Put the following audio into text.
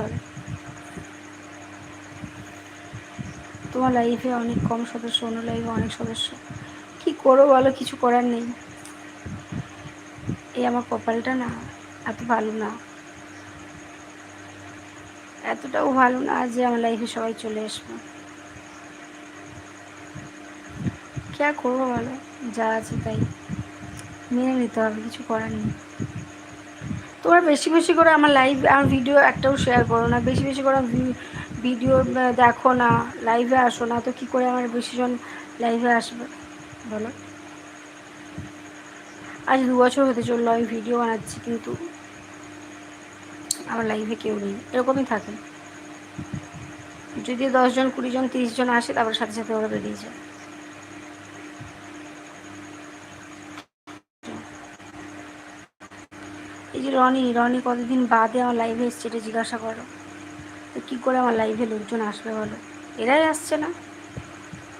হবে। তোমার লাইফে অনেক কম সদস্য, অন্য লাইফে অনেক সদস্য। কি করো বলো, কিছু করার নেই। এই আমার কপালটা না এত ভালো না, এতটাও ভালো না যে আমার লাইফে সবাই চলে আসবে। কি আর করবো বলো, যা আছে তাই মেনে নিতে হবে, কিছু করার নেই। তোমরা বেশি বেশি করে আমার আমার ভিডিও একটাও শেয়ার করো না, বেশি বেশি করে ভিডিও দেখো না, লাইভে আসো না, তো কী করে আমার বেশিজন লাইভে আসবে বলো। আজ 2 বছর হতে চললো আমি ভিডিও বানাচ্ছি, কিন্তু আমার লাইভে কেউ নেই। এরকমই থাকে, যদি 10 জন 20 জন 30 জন আসে, তারপর সাথে সাথে ওরা বেরিয়ে যায়। এই যে রনি কতদিন বাদে আমার লাইভে এসছে, এটা জিজ্ঞাসা করো। তো কী করে আমার লাইভে লোকজন আসবে বলো, এরাই আসছে না।